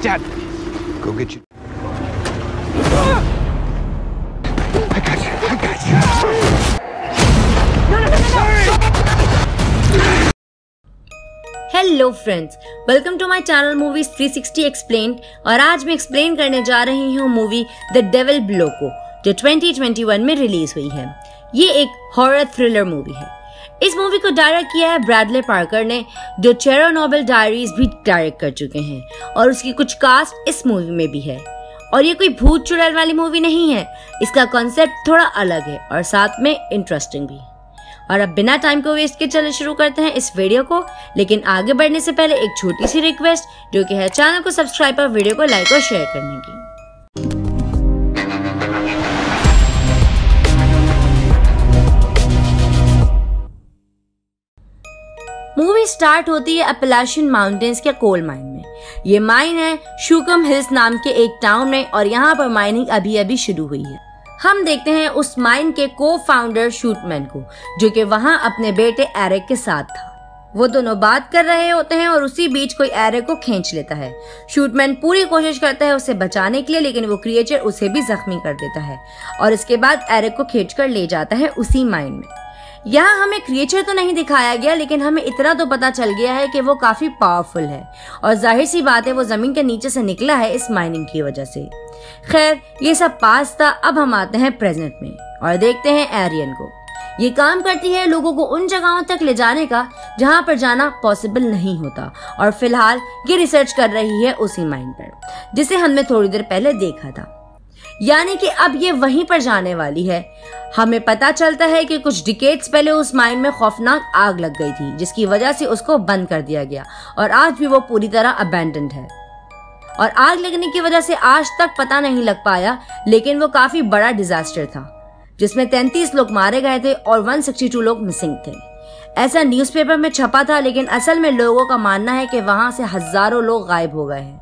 Dad, go get you. I got you. I got you. Sorry. Hello friends, welcome to my channel movies 360 explained. और आज मैं explain करने जा रही हूँ मूवी द डेविल बिलो को, जो 2021 में रिलीज हुई है। ये एक हॉरर थ्रिलर मूवी है। इस मूवी को डायरेक्ट किया है ब्रैडले पार्कर ने, जो चेरोनोबिल डायरीज भी डायरेक्ट कर चुके हैं, और उसकी कुछ कास्ट इस मूवी में भी है। और ये कोई भूत चुड़ैल वाली मूवी नहीं है, इसका कॉन्सेप्ट थोड़ा अलग है और साथ में इंटरेस्टिंग भी। और अब बिना टाइम को वेस्ट के चले शुरू करते हैं इस वीडियो को। लेकिन आगे बढ़ने से पहले एक छोटी सी रिक्वेस्ट, जो कि है चैनल को सब्सक्राइब और वीडियो को लाइक और शेयर करने की। मूवी स्टार्ट होती है अपैलाशियन माउंटेन्स के कोल माइन में। ये माइन है शूकम हिल्स नाम के एक टाउन में, और यहाँ पर माइनिंग अभी अभी शुरू हुई है। हम देखते हैं उस माइन के को फाउंडर शूटमैन को, जो कि वहाँ अपने बेटे एरिक के साथ था। वो दोनों बात कर रहे होते हैं और उसी बीच कोई एरिक को खींच लेता है। शूटमैन पूरी कोशिश करता है उसे बचाने के लिए, लेकिन वो क्रिएचर उसे भी जख्मी कर देता है और इसके बाद एरिक को खींचकर ले जाता है उसी माइन में। यहाँ हमें क्रिएचर तो नहीं दिखाया गया, लेकिन हमें इतना तो पता चल गया है कि वो काफी पावरफुल है, और जाहिर सी बात है वो जमीन के नीचे से निकला है इस माइनिंग की वजह से। खैर, ये सब पास था। अब हम आते हैं प्रेजेंट में और देखते हैं एरियन को। ये काम करती है लोगों को उन जगहों तक ले जाने का जहाँ पर जाना पॉसिबल नहीं होता, और फिलहाल ये रिसर्च कर रही है उसी माइन पर, जिसे हमने थोड़ी देर पहले देखा था। यानी कि अब ये वहीं पर जाने वाली है। हमें पता चलता है कि कुछ डिकेड्स पहले उस माइन में खौफनाक आग लग गई थी, जिसकी वजह से उसको बंद कर दिया गया, और आज भी वो पूरी तरह अबैंडन्ड है। और आग लगने की वजह से आज तक पता नहीं लग पाया, लेकिन वो काफी बड़ा डिजास्टर था, जिसमें 33 लोग मारे गए थे और 162 लोग मिसिंग थे। ऐसा न्यूज़पेपर में छपा था, लेकिन असल में लोगों का मानना है कि वहां से हजारों लोग गायब हो गए हैं।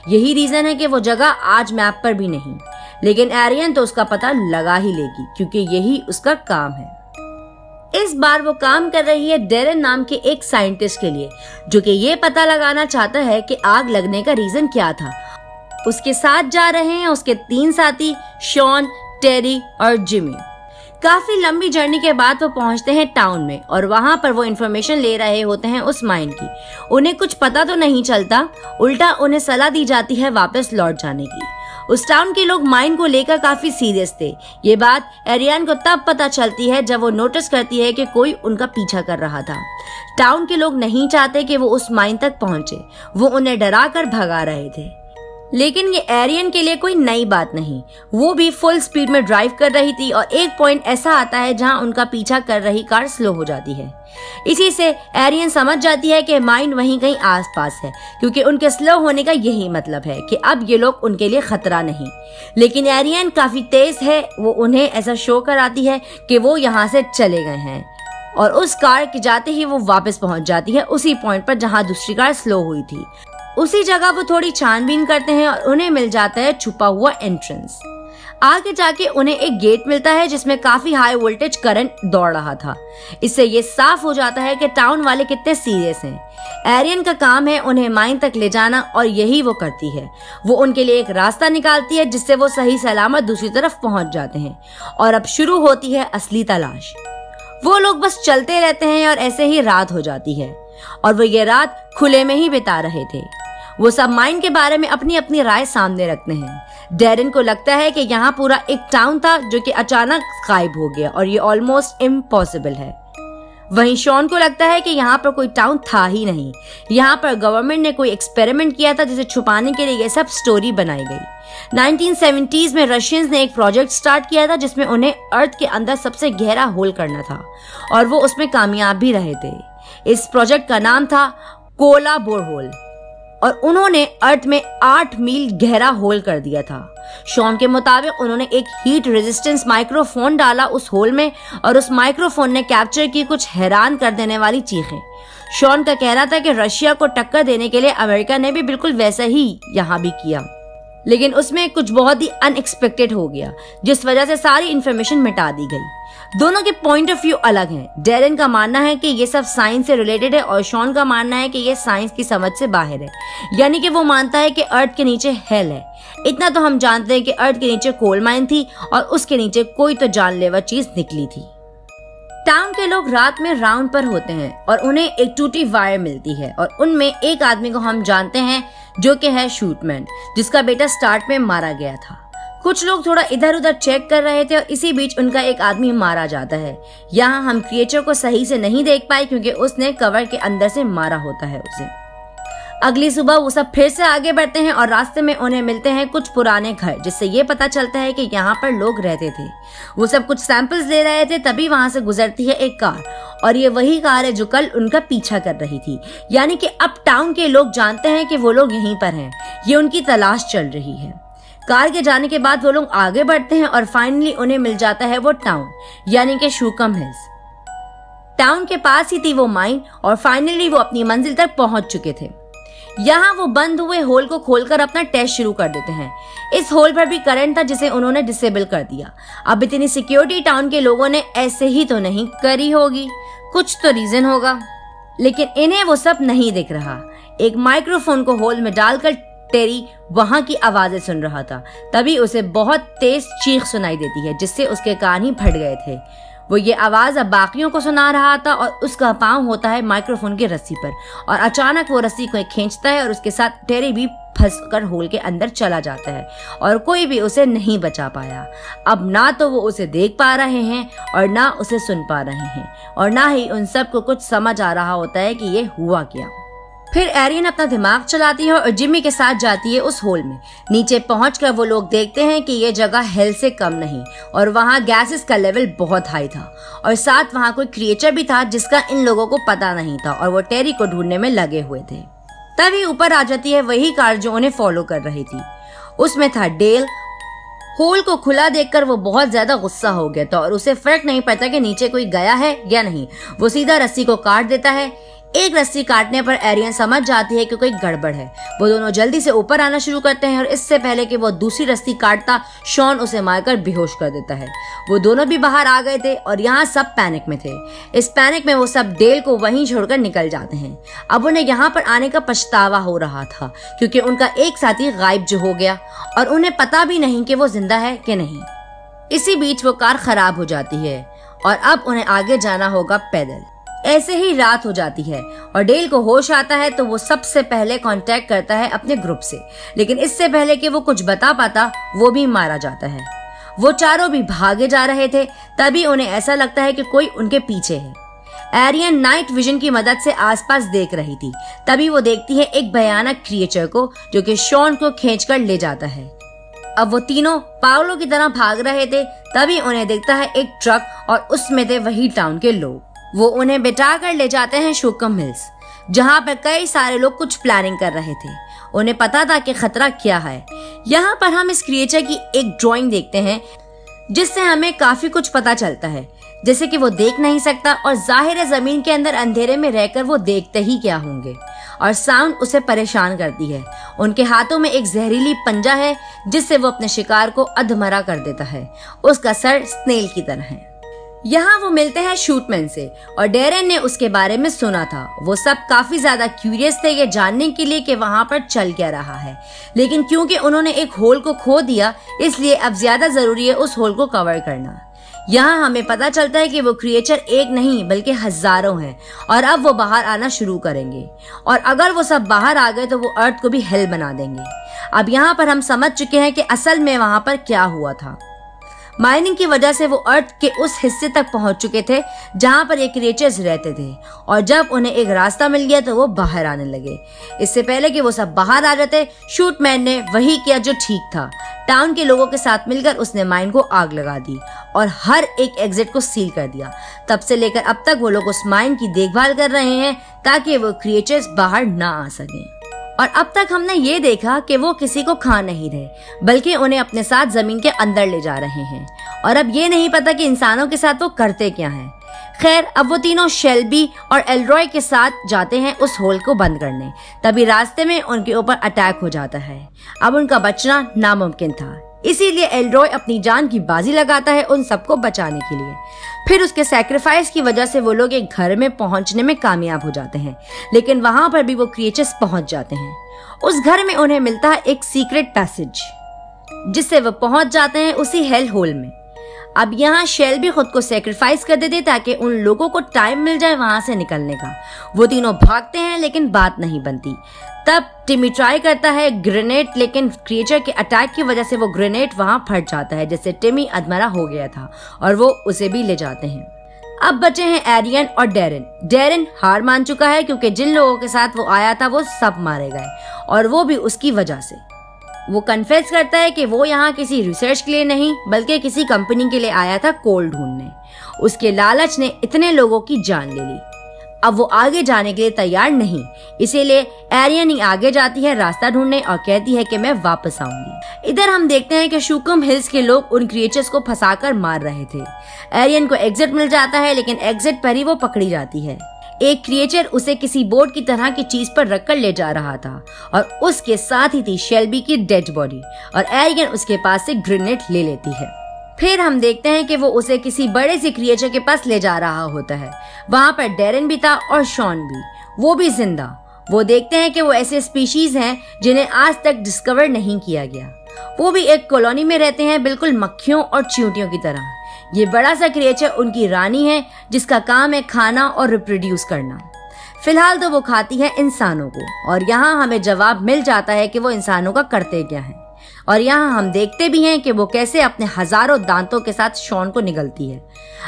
यही रीजन है कि वो जगह आज मैप पर भी नहीं, लेकिन एरियन तो उसका पता लगा ही लेगी, क्योंकि यही उसका काम है। इस बार वो काम कर रही है डेरेन नाम के एक साइंटिस्ट के लिए, जो कि ये पता लगाना चाहता है कि आग लगने का रीजन क्या था। उसके साथ जा रहे हैं उसके 3 साथी, शॉन, टेरी और जिमी। काफी लंबी जर्नी के बाद वो पहुंचते हैं टाउन में, और वहां पर वो इन्फॉर्मेशन ले रहे होते हैं उस माइन की। उन्हें कुछ पता तो नहीं चलता, उल्टा उन्हें सलाह दी जाती है वापस लौट जाने की। उस टाउन के लोग माइन को लेकर काफी सीरियस थे। ये बात एरियन को तब पता चलती है जब वो नोटिस करती है कि कोई उनका पीछा कर रहा था। टाउन के लोग नहीं चाहते कि वो उस माइन तक पहुंचे, वो उन्हें डरा कर भगा रहे थे। लेकिन ये एरियन के लिए कोई नई बात नहीं। वो भी फुल स्पीड में ड्राइव कर रही थी, और एक पॉइंट ऐसा आता है जहां उनका पीछा कर रही कार स्लो हो जाती है। इसी से एरियन समझ जाती है कि माइन वहीं कहीं आसपास है, क्योंकि उनके स्लो होने का यही मतलब है कि अब ये लोग उनके लिए खतरा नहीं। लेकिन एरियन काफी तेज है, वो उन्हें ऐसा शो कराती है कि वो यहाँ से चले गए हैं, और उस कार के जाते ही वो वापस पहुंच जाती है उसी पॉइंट पर जहां दूसरी कार स्लो हुई थी। उसी जगह वो थोड़ी छानबीन करते हैं और उन्हें मिल जाता है छुपा हुआ एंट्रेंस। आगे जाके उन्हें एक गेट मिलता है जिसमें काफी हाई वोल्टेज करंट दौड़ रहा था। इससे ये साफ हो जाता है कि टाउन वाले कितने सीरियस हैं। एरियन का काम है उन्हें माइन तक ले जाना, और यही वो करती है। वो उनके लिए एक रास्ता निकालती है जिससे वो सही सलामत दूसरी तरफ पहुंच जाते हैं, और अब शुरू होती है असली तलाश। वो लोग बस चलते रहते हैं और ऐसे ही रात हो जाती है, और वो ये रात खुले में ही बिता रहे थे। वो सब माइन के बारे में अपनी अपनी राय सामने रखते हैं। डेरेन को लगता है कि यहाँ पूरा एक टाउन था जो कि अचानक गायब हो गया, और ये ऑलमोस्ट इम्पॉसिबल है। वहीं शॉन को लगता है कि यहाँ पर कोई टाउन था ही नहीं, यहाँ पर गवर्नमेंट ने कोई एक्सपेरिमेंट किया था जिसे छुपाने के लिए ये सब स्टोरी बनाई गई। 1970s में रशियंस ने एक प्रोजेक्ट स्टार्ट किया था जिसमें उन्हें अर्थ के अंदर सबसे गहरा होल करना था, और वो उसमें कामयाब भी रहे थे। इस प्रोजेक्ट का नाम था कोला बोरहोल, और उन्होंने अर्थ में 8 मील गहरा होल कर दिया था। शॉन के मुताबिक उन्होंने एक हीट रेजिस्टेंस माइक्रोफोन डाला उस होल में, और उस माइक्रोफोन ने कैप्चर की कुछ हैरान कर देने वाली चीखें। शॉन का कहना था कि रशिया को टक्कर देने के लिए अमेरिका ने भी बिल्कुल वैसा ही यहाँ भी किया, लेकिन उसमें कुछ बहुत ही अनएक्सपेक्टेड हो गया, जिस वजह से सारी इंफॉर्मेशन मिटा दी गई। दोनों के पॉइंट ऑफ व्यू अलग हैं। डेरेन का मानना है कि ये सब साइंस से रिलेटेड है और शॉन का मानना है कि ये साइंस की समझ से बाहर है, यानी कि वो मानता है कि अर्थ के नीचे हेल है। इतना तो हम जानते हैं कि अर्थ के नीचे कोल माइन थी और उसके नीचे कोई तो जानलेवा चीज निकली थी। टाउन के लोग रात में राउंड पर होते हैं और उन्हें एक टूटी वायर मिलती है और उनमें एक आदमी को हम जानते हैं जो कि है शूटमैन, जिसका बेटा स्टार्ट में मारा गया था। कुछ लोग थोड़ा इधर उधर चेक कर रहे थे और इसी बीच उनका एक आदमी मारा जाता है। यहाँ हम क्रिएचर को सही से नहीं देख पाए क्योंकि उसने कवर के अंदर से मारा होता है उसे। अगली सुबह वो सब फिर से आगे बढ़ते हैं और रास्ते में उन्हें मिलते हैं कुछ पुराने घर, जिससे ये पता चलता है कि यहाँ पर लोग रहते थे। वो सब कुछ सैंपल्स ले रहे थे, तभी वहां से गुजरती है एक कार और ये वही कार है जो कल उनका पीछा कर रही थी। यानी कि अब टाउन के लोग जानते हैं कि वो लोग यहीं पर हैं, ये उनकी तलाश चल रही है। कार के जाने के बाद वो लोग आगे बढ़ते हैं और फाइनली उन्हें मिल जाता है वो टाउन, यानी कि शूकम हिल्स। टाउन के पास ही थी वो माइन और फाइनली वो अपनी मंजिल तक पहुंच चुके थे। यहाँ वो बंद हुए होल को खोलकर अपना टेस्ट शुरू कर देते हैं। इस होल पर भी करंट था जिसे उन्होंने डिसेबल कर दिया। अब इतनी सिक्योरिटी टाउन के लोगों ने ऐसे ही तो नहीं करी होगी, कुछ तो रीजन होगा, लेकिन इन्हें वो सब नहीं दिख रहा। एक माइक्रोफोन को होल में डालकर टेरी वहां की आवाजें सुन रहा था, तभी उसे बहुत तेज चीख सुनाई देती है जिससे उसके कान ही फट गए थे। वो ये आवाज अब बाकियों को सुना रहा था और उसका पांव होता है माइक्रोफोन की रस्सी पर और अचानक वो रस्सी को खींचता है और उसके साथ टेरी भी फंसकर होल के अंदर चला जाता है और कोई भी उसे नहीं बचा पाया। अब ना तो वो उसे देख पा रहे हैं और ना उसे सुन पा रहे हैं और ना ही उन सबको कुछ समझ आ रहा होता है कि ये हुआ क्या। फिर एरियन अपना दिमाग चलाती है और जिमी के साथ जाती है उस होल में। नीचे पहुंचकर वो लोग देखते हैं कि ये जगह हेल से कम नहीं और वहाँ गैसेस का लेवल बहुत हाई था और साथ वहाँ कोई क्रिएचर भी था जिसका इन लोगों को पता नहीं था और वो टेरी को ढूंढने में लगे हुए थे। तभी ऊपर आ जाती है वही कार जो उन्हें फॉलो कर रही थी। उसमें था डेल। होल को खुला देखकर वो बहुत ज्यादा गुस्सा हो गया था और उसे फर्क नहीं पड़ता कि नीचे कोई गया है या नहीं। वो सीधा रस्सी को काट देता है। एक रस्सी काटने पर एरियन समझ जाती है कि कोई गड़बड़ है। वो दोनों जल्दी से ऊपर आना शुरू करते हैं और इससे पहले कि वो दूसरी रस्सी काटता, शॉन उसे मारकर बेहोश कर देता है। वो दोनों भी बाहर आ गए थे और यहाँ सब पैनिक में थे। इस पैनिक में वो सब डेल को वहीं छोड़कर निकल जाते हैं। अब उन्हें यहाँ पर आने का पछतावा हो रहा था क्योंकि उनका एक साथी गायब जो हो गया और उन्हें पता भी नहीं कि वो जिंदा है कि नहीं। इसी बीच वो कार खराब हो जाती है और अब उन्हें आगे जाना होगा पैदल। ऐसे ही रात हो जाती है और डेल को होश आता है तो वो सबसे पहले कांटेक्ट करता है अपने ग्रुप से, लेकिन इससे पहले कि वो कुछ बता पाता वो भी मारा जाता है। वो चारों भी भागे जा रहे थे, तभी उन्हें ऐसा लगता है कि कोई उनके पीछे है। एरियन नाइट विजन की मदद से आसपास देख रही थी, तभी वो देखती है एक भयानक क्रिएचर को जो कि शॉन को खींचकर ले जाता है। अब वो तीनों पागलों की तरह भाग रहे थे, तभी उन्हें दिखता है एक ट्रक और उसमें थे वही टाउन के लोग। वो उन्हें बिठा कर ले जाते हैं शूकम हिल्स, जहाँ पर कई सारे लोग कुछ प्लानिंग कर रहे थे। उन्हें पता था कि खतरा क्या है। यहाँ पर हम इस क्रिएचर की एक ड्राइंग देखते हैं जिससे हमें काफी कुछ पता चलता है, जैसे कि वो देख नहीं सकता और जाहिर है जमीन के अंदर अंधेरे में रहकर वो देखते ही क्या होंगे, और साउंड उसे परेशान करती है। उनके हाथों में एक जहरीली पंजा है जिससे वो अपने शिकार को अधमरा कर देता है। उसका सर स्नेल की तरह है। यहाँ वो मिलते हैं शूटमैन से और डेरेन ने उसके बारे में सुना था। वो सब काफी ज्यादा क्यूरियस थे ये जानने के लिए कि वहाँ पर चल क्या रहा है, लेकिन क्योंकि उन्होंने एक होल को खो दिया इसलिए अब ज्यादा जरूरी है उस होल को कवर करना। यहाँ हमें पता चलता है कि वो क्रिएचर एक नहीं बल्कि हजारों हैं और अब वो बाहर आना शुरू करेंगे और अगर वो सब बाहर आ गए तो वो अर्थ को भी हेल बना देंगे। अब यहाँ पर हम समझ चुके हैं कि असल में वहाँ पर क्या हुआ था। माइनिंग की वजह से वो अर्थ के उस हिस्से तक पहुंच चुके थे जहां पर ये क्रिएचर्स रहते थे और जब उन्हें एक रास्ता मिल गया तो वो बाहर आने लगे। इससे पहले कि वो सब बाहर आ जाते, शूटमैन ने वही किया जो ठीक था। टाउन के लोगों के साथ मिलकर उसने माइन को आग लगा दी और हर एक एग्जिट को सील कर दिया। तब से लेकर अब तक वो लोग उस माइन की देखभाल कर रहे हैं ताकि वो क्रिएचर्स बाहर ना आ सकें। और अब तक हमने ये देखा कि वो किसी को खा नहीं रहे बल्कि उन्हें अपने साथ जमीन के अंदर ले जा रहे हैं और अब ये नहीं पता कि इंसानों के साथ वो करते क्या हैं। खैर, अब वो तीनों शेल्बी और एल्रॉय के साथ जाते हैं उस होल को बंद करने। तभी रास्ते में उनके ऊपर अटैक हो जाता है। अब उनका बचना नामुमकिन था। इसीलिए एल्रॉय अपनी जान की बाजी लगाता है उन सबको बचाने के लिए। फिर उसके सैक्रिफाइस की वजह से वो लोग एक घर में पहुंचने में कामयाब हो जाते हैं, लेकिन वहां पर भी वो क्रिएचर्स पहुंच जाते हैं। उस घर में उन्हें मिलता है एक सीक्रेट पैसेज, जिससे वो पहुंच जाते हैं उसी हेल होल में। अब यहाँ शेल्बी खुद को सेक्रीफाइस कर देती ताकि उन लोगों को टाइम मिल जाए वहां से निकलने का। वो तीनों भागते हैं लेकिन बात नहीं बनती। तब टिमी ट्राई करता है ग्रेनेड, लेकिन क्रिएचर के अटैक की वजह से वो ग्रेनेड वहां फट जाता है, जिससे टिमी अधमरा हो गया था और वो उसे भी ले जाते हैं। अब बचे हैं एरियन और डेरेन। डेरेन हार मान चुका है क्योंकि जिन लोगों के साथ वो आया था वो सब मारे गए और वो भी उसकी वजह से। वो कन्फेस करता है कि वो यहाँ किसी रिसर्च के लिए नहीं बल्कि किसी कंपनी के लिए आया था कोल ढूंढने। उसके लालच ने इतने लोगों की जान ले ली। अब वो आगे जाने के लिए तैयार नहीं, इसीलिए एरियन ही आगे जाती है रास्ता ढूंढने और कहती है कि मैं वापस आऊंगी। इधर हम देखते हैं कि शुकम हिल्स के लोग उन क्रिएचर्स को फंसाकर मार रहे थे। एरियन को एग्जिट मिल जाता है, लेकिन एग्जिट पर ही वो पकड़ी जाती है। एक क्रिएचर उसे किसी बोर्ड की तरह की चीज पर रखकर ले जा रहा था और उसके साथ ही थी शेल्बी की डेड बॉडी और एरियन उसके पास से ग्रेनेड ले लेती है। फिर हम देखते हैं कि वो उसे किसी बड़े से क्रिएचर के पास ले जा रहा होता है। वहां पर डेरेन भी था और शॉन भी, वो भी जिंदा। वो देखते हैं कि वो ऐसे स्पीशीज हैं जिन्हें आज तक डिस्कवर नहीं किया गया। वो भी एक कॉलोनी में रहते हैं, बिल्कुल मक्खियों और चींटियों की तरह। ये बड़ा सा क्रिएचर उनकी रानी है जिसका काम है खाना और रिप्रोड्यूस करना। फिलहाल तो वो खाती है इंसानों को और यहाँ हमें जवाब मिल जाता है कि वो इंसानों का करते क्या है। और यहाँ हम देखते भी हैं कि वो कैसे अपने हजारों दांतों के साथ शॉन को निगलती है।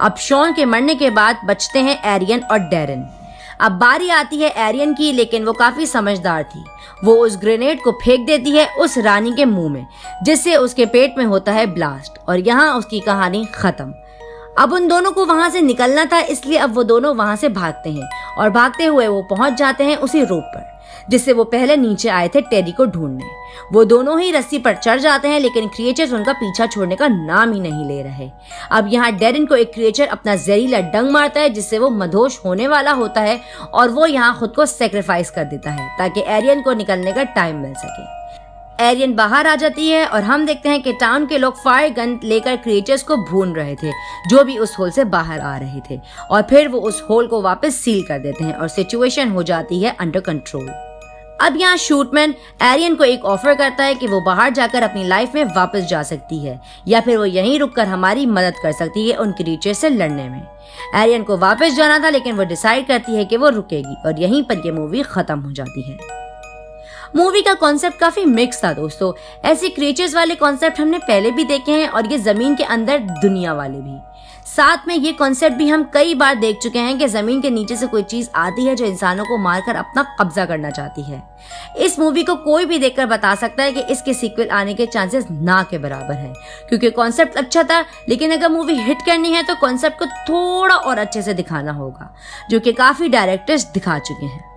अब शॉन के मरने के बाद बचते हैं एरियन और डेरेन। अब बारी आती है एरियन की, लेकिन वो काफी समझदार थी। वो उस ग्रेनेड को फेंक देती है उस रानी के मुंह में, जिससे उसके पेट में होता है ब्लास्ट और यहाँ उसकी कहानी खत्म। अब उन दोनों को वहां से निकलना था, इसलिए अब वो दोनों वहां से भागते हैं और भागते हुए वो पहुंच जाते हैं उसी रोप पर जिससे वो पहले नीचे आए थे टेडी को ढूंढने। वो दोनों ही रस्सी पर चढ़ जाते हैं, लेकिन क्रिएचर्स उनका पीछा छोड़ने का नाम ही नहीं ले रहे। अब यहाँ डेरेन को एक क्रिएचर अपना जहरीला डंग मारता है जिससे वो मदहोश होने वाला होता है और वो यहाँ खुद को सेक्रीफाइस कर देता है ताकि एरियन को निकलने का टाइम मिल सके। एरियन बाहर आ जाती है और हम देखते हैं कि टाउन के लोग फायर गन लेकर क्रिएचर्स को भून रहे थे जो भी उस होल से बाहर आ रहे थे, और फिर वो उस होल को वापस सील कर देते हैं और सिचुएशन हो जाती है अंडर कंट्रोल। अब यहाँ शूटमैन एरियन को एक ऑफर करता है कि वो बाहर जाकर अपनी लाइफ में वापस जा सकती है या फिर वो यहीं रुककर हमारी मदद कर सकती है उन क्रिएचर से लड़ने में। एरियन को वापस जाना था, लेकिन वो डिसाइड करती है कि वो रुकेगी और यहीं पर ये मूवी खत्म हो जाती है। मूवी का कॉन्सेप्ट काफी मिक्स था दोस्तों। ऐसे क्रिएचर्स वाले कॉन्सेप्ट हमने पहले भी देखे हैं और ये जमीन के अंदर दुनिया वाले भी। साथ में ये कॉन्सेप्ट भी हम कई बार देख चुके हैं कि जमीन के नीचे से कोई चीज आती है जो इंसानों को मारकर अपना कब्जा करना चाहती है। इस मूवी को कोई भी देखकर बता सकता है कि इसके सीक्वल आने के चांसेस ना के बराबर हैं, क्योंकि कॉन्सेप्ट अच्छा था, लेकिन अगर मूवी हिट करनी है तो कॉन्सेप्ट को थोड़ा और अच्छे से दिखाना होगा, जो कि काफी डायरेक्टर्स दिखा चुके हैं।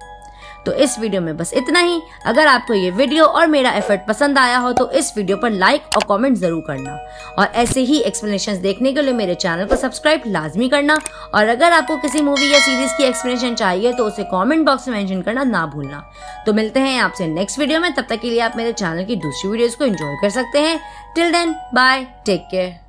तो इस वीडियो में बस इतना ही। अगर आपको ये वीडियो और मेरा एफर्ट पसंद आया हो तो इस वीडियो पर लाइक और कमेंट जरूर करना, और ऐसे ही एक्सप्लेनेशंस देखने के लिए मेरे चैनल को सब्सक्राइब लाजमी करना। और अगर आपको किसी मूवी या सीरीज की एक्सप्लेनेशन चाहिए तो उसे कमेंट बॉक्स में मेंशन करना ना भूलना। तो मिलते हैं आपसे नेक्स्ट वीडियो में, तब तक के लिए आप मेरे चैनल की दूसरी वीडियोज को एंजॉय कर सकते हैं। Till then bye, take care.